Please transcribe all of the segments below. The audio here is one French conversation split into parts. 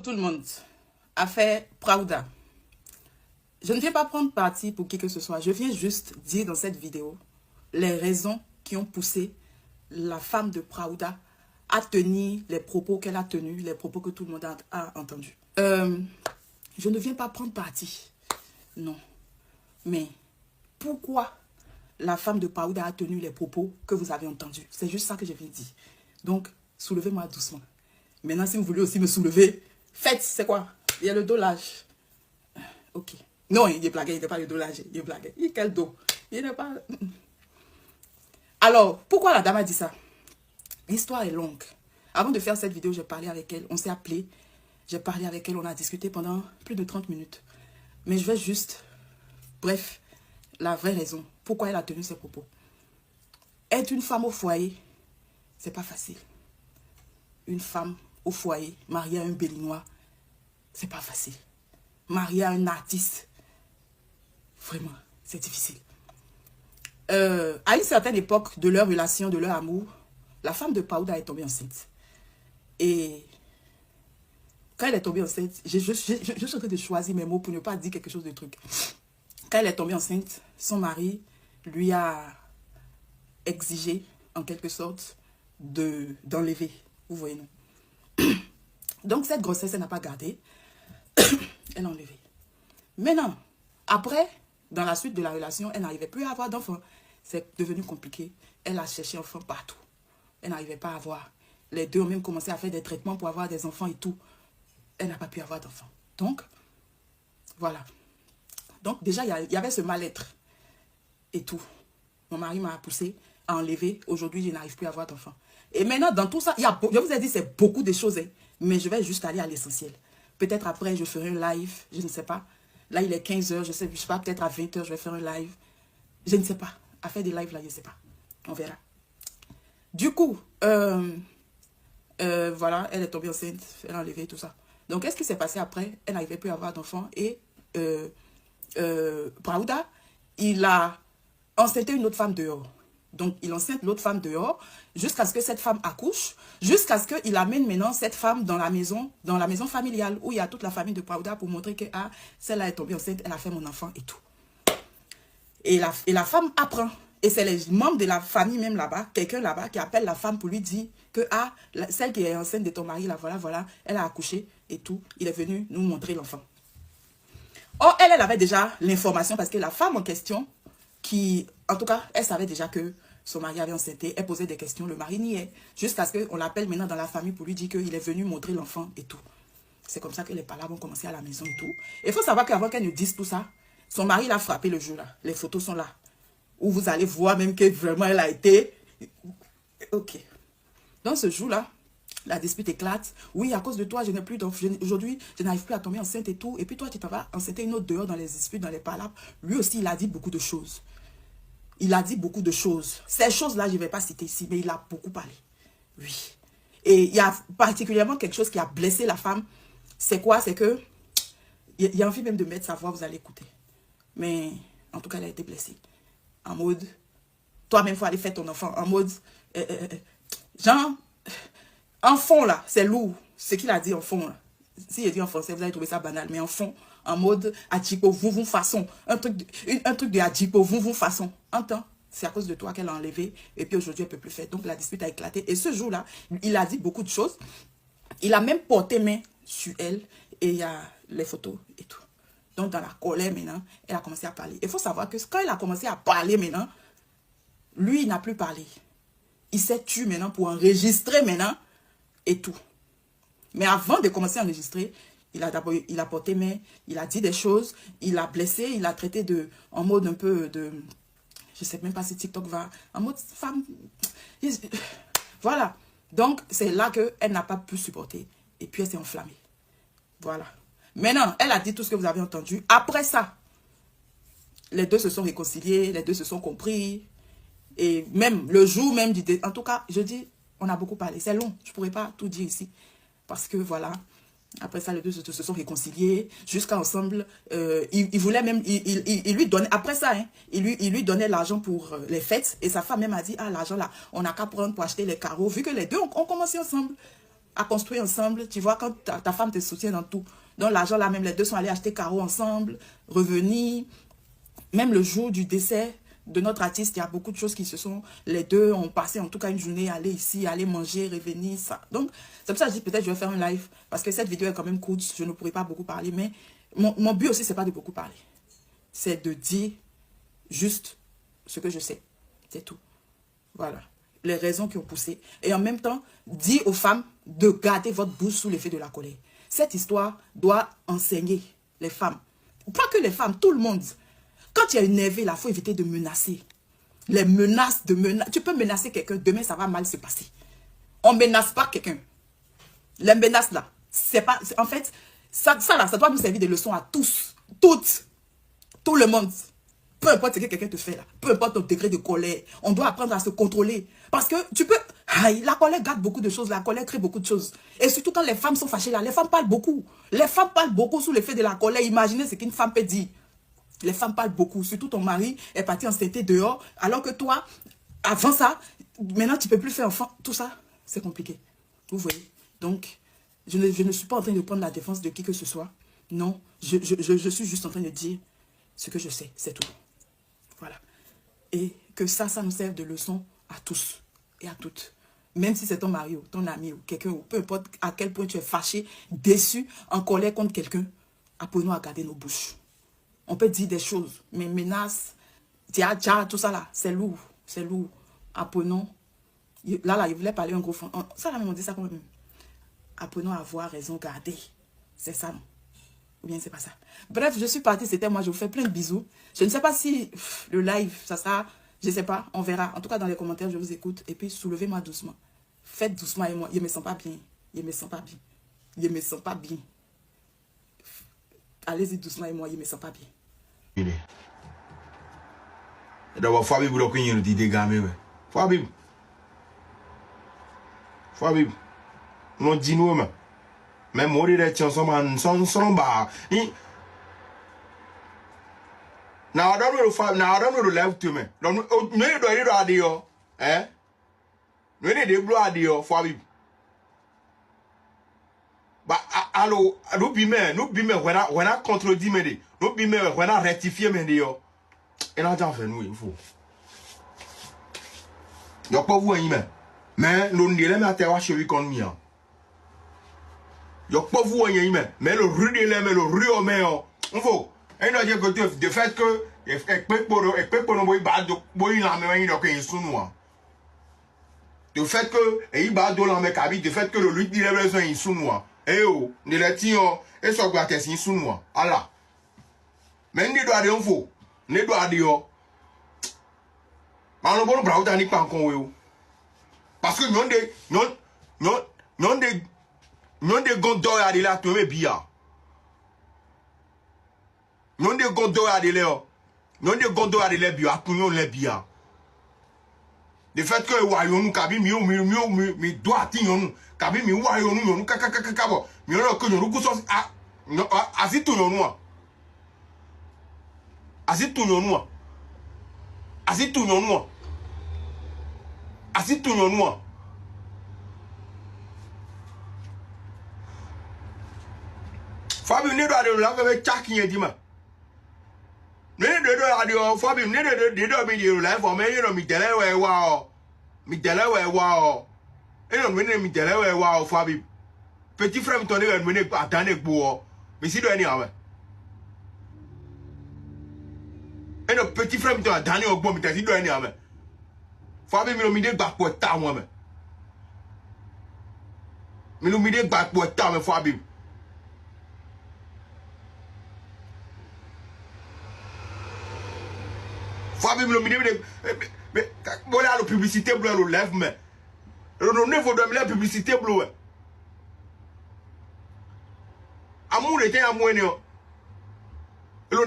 tout le monde, affaire Praouda. Je ne viens pas prendre parti pour qui que ce soit. Je viens juste dire dans cette vidéo les raisons qui ont poussé la femme de Praouda à tenir les propos qu'elle a tenus, les propos que tout le monde a entendus. Je ne viens pas prendre parti, non. Mais pourquoi la femme de Praouda a tenu les propos que vous avez entendus? C'est juste ça que je viens de dire. Donc, soulevez-moi doucement. Maintenant, si vous voulez aussi me soulever, faites, c'est quoi? Il y a le dos lâche. Ok. Non, il est blagué, il n'est pas le dos lâche, il est blagué. Quel dos? Il n'est pas... Alors, pourquoi la dame a dit ça? L'histoire est longue. Avant de faire cette vidéo, j'ai parlé avec elle, on s'est appelé. J'ai parlé avec elle, on a discuté pendant plus de 30 minutes. Mais je vais juste... Bref, la vraie raison, pourquoi elle a tenu ses propos. Être une femme au foyer, c'est pas facile. Une femme au foyer, mariée à un Béninois, c'est pas facile. Mariée à un artiste, vraiment, c'est difficile. À une certaine époque de leur relation, de leur amour, la femme de Praouda est tombée enceinte. Et quand elle est tombée enceinte, je suis en train de choisir mes mots pour ne pas dire quelque chose de truc. Quand elle est tombée enceinte, son mari lui a exigé, en quelque sorte, d'enlever. Vous voyez, non? Donc, cette grossesse, elle n'a pas gardé. Elle a enlevé. Maintenant, après, dans la suite de la relation, elle n'arrivait plus à avoir d'enfants. C'est devenu compliqué. Elle a cherché enfants partout. Elle n'arrivait pas à avoir. Les deux ont même commencé à faire des traitements pour avoir des enfants et tout. Elle n'a pas pu avoir d'enfants. Donc, voilà. Donc, déjà, il y avait ce mal-être et tout. Mon mari m'a poussé à enlever. Aujourd'hui, je n'arrive plus à avoir d'enfants. Et maintenant, dans tout ça, je vous ai dit, c'est beaucoup de choses. Hein, mais je vais juste aller à l'essentiel. Peut-être après, je ferai un live. Je ne sais pas. Là, il est 15 h. Je sais pas. Peut-être à 20 h, je vais faire un live. Je ne sais pas. À faire des lives, là, je ne sais pas. On verra. Du coup, voilà, elle est tombée enceinte. Elle a enlevé tout ça. Donc, qu'est-ce qui s'est passé après? Elle n'arrivait plus à avoir d'enfants. Et Praouda, il a enceinté une autre femme dehors. Donc, il enceinte l'autre femme dehors jusqu'à ce que cette femme accouche, jusqu'à ce qu'il amène maintenant cette femme dans la maison familiale où il y a toute la famille de Praouda pour montrer que celle-là est tombée enceinte, elle a fait mon enfant et tout. Et la femme apprend. Et c'est les membres de la famille même là-bas, quelqu'un là-bas qui appelle la femme pour lui dire que celle qui est enceinte de ton mari, là, voilà, elle a accouché et tout. Il est venu nous montrer l'enfant. Or, elle avait déjà l'information parce que la femme en question, en tout cas, elle savait déjà que son mari avait enceinté, elle posait des questions, le mari niait, jusqu'à ce qu'on l'appelle maintenant dans la famille pour lui dire qu'il est venu montrer l'enfant et tout. C'est comme ça que les palabres ont commencé à la maison et tout. Et il faut savoir qu'avant qu'elle ne dise tout ça, son mari l'a frappé le jour là. Les photos sont là. Où vous allez voir même que vraiment elle a été... Ok. Dans ce jour-là, la dispute éclate. Oui, à cause de toi, je n'ai plus d'enfants. Aujourd'hui, je n'arrive plus à tomber enceinte et tout. Et puis toi, tu t'en vas enceinter une autre dehors dans les disputes, dans les palabres. Lui aussi, il a dit beaucoup de choses. Il a dit beaucoup de choses. Ces choses-là, je ne vais pas citer ici, mais il a beaucoup parlé. Oui. Et il y a particulièrement quelque chose qui a blessé la femme. C'est quoi? C'est que... Il y a envie même de mettre sa voix, vous allez écouter. Mais en tout cas, elle a été blessée. En mode... Toi-même, il faut aller faire ton enfant. En mode... genre... En fond, là, c'est lourd. Ce qu'il a dit en fond, là. Si il dit en français, vous allez trouver ça banal. Mais en fond, en mode adjipo, vous façon. Un truc de adjipo, vous façon. Entends? C'est à cause de toi qu'elle a enlevé. Et puis aujourd'hui, elle ne peut plus faire. Donc la dispute a éclaté. Et ce jour-là, il a dit beaucoup de choses. Il a même porté main sur elle. Et il y a les photos et tout. Donc dans la colère maintenant, elle a commencé à parler. Il faut savoir que quand elle a commencé à parler maintenant, lui, il n'a plus parlé. Il s'est tué maintenant pour enregistrer maintenant et tout. Mais avant de commencer à enregistrer, il a porté main, il a dit des choses, il a blessé, il a traité en mode un peu de... Je ne sais même pas si TikTok va... En mode femme... Voilà. Donc, c'est là qu'elle n'a pas pu supporter. Et puis, elle s'est enflammée. Voilà. Maintenant, elle a dit tout ce que vous avez entendu. Après ça, les deux se sont réconciliés, les deux se sont compris. Et même le jour même du... En tout cas, je dis, on a beaucoup parlé. C'est long, je ne pourrais pas tout dire ici. Parce que voilà, après ça, les deux se sont réconciliés. Jusqu'à ensemble, il voulait même... Il lui donnait... Après ça, hein, il lui donnait l'argent pour les fêtes. Et sa femme même a dit, ah, l'argent là, on n'a qu'à prendre pour acheter les carreaux. Vu que les deux ont commencé ensemble à construire ensemble. Tu vois, quand ta femme te soutient dans tout. Donc l'argent là, même les deux sont allés acheter carreaux ensemble, revenir. Même le jour du décès de notre artiste, il y a beaucoup de choses qui se sont... Les deux ont passé en tout cas une journée, aller ici, aller manger, revenir, ça. Donc, c'est pour ça que je dis peut-être je vais faire un live. Parce que cette vidéo est quand même courte, je ne pourrai pas beaucoup parler. Mais mon but aussi, c'est pas de beaucoup parler. C'est de dire juste ce que je sais. C'est tout. Voilà. Les raisons qui ont poussé. Et en même temps, dire aux femmes de garder votre bouche sous l'effet de la colère. Cette histoire doit enseigner les femmes. Pas que les femmes, tout le monde. Quand tu es énervé, il faut éviter de menacer. Les menaces tu peux menacer quelqu'un, demain ça va mal se passer. On ne menace pas quelqu'un. Les menaces là, c'est pas... En fait, ça doit nous servir de leçon à tous. Toutes. Tout le monde. Peu importe ce que quelqu'un te fait là. Peu importe ton degré de colère. On doit apprendre à se contrôler. Parce que tu peux... Aïe, la colère garde beaucoup de choses. La colère crée beaucoup de choses. Et surtout quand les femmes sont fâchées là. Les femmes parlent beaucoup. Les femmes parlent beaucoup sous l'effet de la colère. Imaginez ce qu'une femme peut dire. Les femmes parlent beaucoup. Surtout ton mari est parti enceinte dehors. Alors que toi, avant ça, maintenant tu ne peux plus faire enfant. Tout ça, c'est compliqué. Vous voyez. Donc, je ne suis pas en train de prendre la défense de qui que ce soit. Non, je suis juste en train de dire ce que je sais. C'est tout. Voilà. Et que ça nous serve de leçon à tous et à toutes. Même si c'est ton mari ou ton ami ou quelqu'un, ou peu importe à quel point tu es fâché, déçu, en colère contre quelqu'un, apprenons à garder nos bouches. On peut dire des choses, mais menaces, tout ça là, c'est lourd. C'est lourd. Apprenons. Là, il voulait parler un gros fond. Ça là, on dit ça quand même. Apprenons à avoir raison garder. C'est ça, non? Ou bien c'est pas ça. Bref, je suis partie, c'était moi, je vous fais plein de bisous. Je ne sais pas si le live, ça sera, je ne sais pas, on verra. En tout cas, dans les commentaires, je vous écoute. Et puis, soulevez-moi doucement. Faites doucement et moi. Je ne me sens pas bien. Je ne me sens pas bien. Je ne me sens pas bien. Allez-y doucement et moi, je ne me sens pas bien. D'abord, Fabi, vous l'avez dit des gamins. Fabi. Fabi. On dit nous, mais moi, les tiens sont bas. Now I don't know the Fabi. Now I don't know the left to me. No, you do it radio. Eh? No, you do radio, Fabi. But allo, no be me when I contredis me, no be me when I rectify me yo. Et là, j'en fais nous, il faut. Y'a pas vous, mais l'on dit les matériaux chez lui qu'on y a. Y'a pas vous, mais le rue de l'aime, le rue au maire. Il faut. Et nous, j'ai côté de fait que, et pour nous, boy, la main, donc, il sous nous. De fait que, et il bat de la main, de fait que le lui dit les besoins, il sous nous. Et oh, ne les tient, et so gâte, il sous nous. Allah. Mais ne doit rien faut. Ne doit dire. Mais on ne peut pas dire qu'on parce que nous des gondors à la tombe bien. Nous des gondors à la nous des gondors à la bien, pour nous les bien. Le fait que voyons nous kabi mi doit nous kabi mi voyons nous kakakakabo mi on que nous ko so asitu nous asitu nous asitu nous asitu nous Fabi ne do la fe chaki yen di ma ne do radio Fabi ne do mi di la for me you mi tele we wa o mi tele we wa o e no mi tele we wa o Fabi petit frère mi ton e me attendre gbo o mi si do any awe e no petit frère mi ton attendre gbo mi si do any awe Fabi mi no mi de gba po ta won me mi no mi de gba po ta me Fabi Fabi me mais voilà la publicité bleu le lève mais le niveau de la publicité bleu amour était amour le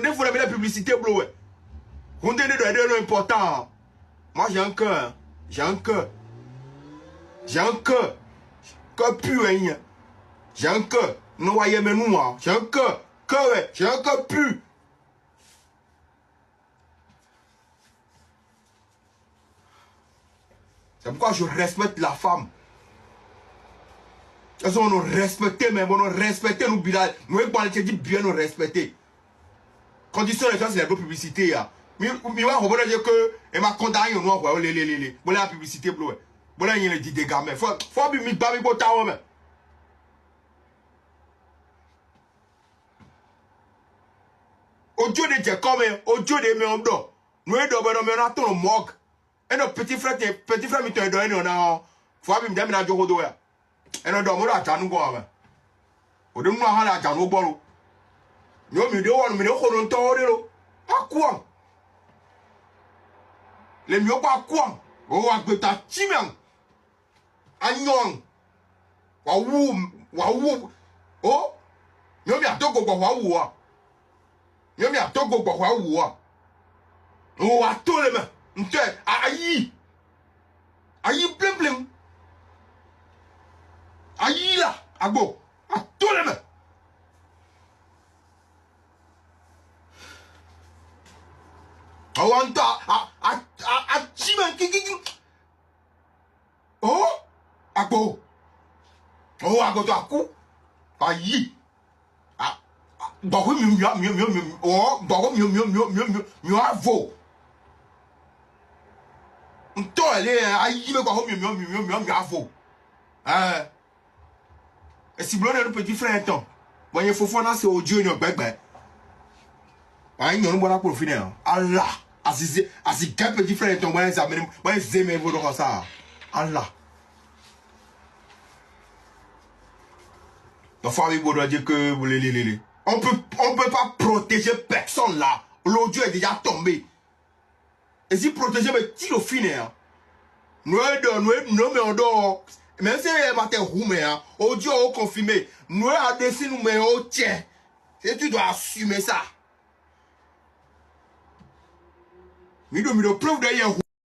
niveau de la publicité bleu on donne de important moi j'ai un cœur cœur pur j'ai un cœur noyé mais noir j'ai un cœur pur. C'est pourquoi je respecte la femme. Parce qu'on nous respecte, mais on nous respecte, nous bilal. Nous, on dit bien nous respecter. Condition les gens, c'est la publicité. Mais on va dire que, et ma condamné, on va les. Bon, la publicité, bon, là, il y a des dégâts, mais faut bien me battre, pour ta homme. Au Dieu de Dieu, comme au Dieu de mes hommes, nous, on a ton moque. Et nos petits frères, ils te donnent, on a. Faut bien me dire, on a du rodo. Et nous, on a un quoi. On a un bolo. Nous, on a quoi? Les mieux pas quoi? Oh, à ta chimang. Agnon. Waouh. Oh, nous, on a tout go waouh. Nous, on a tout go waouh. Oh, à tout les mains. Aïe. Aïe, plein. Aïe là, à go. À tous les mains. À Chiman qui. Oh, à go. Oh, à go, à coup. Aïe. Bah oui, mieux. Oh, bah oui, mieux, avo. Toi, elle est aïe, mais quoi, mieux, avo. Et si blonde le petit frère temps, bon il faut faire c'est au Dieu non bébé. Ah il n'y a pas pour finir. Allah, asi quel petit frère temps moi ça même moi j'aime vous comme ça. Allah. Donc faut vous dire que vous les. On peut pas protéger personne là. L'audio est déjà tombé. Et si protéger mais tire au finir. Nous mais on dort. Même si elle m'a été roumé, audio confirmé, nous avons décidé nous mais au tien. Et tu dois assumer ça. Mais de preuve d'ailleurs.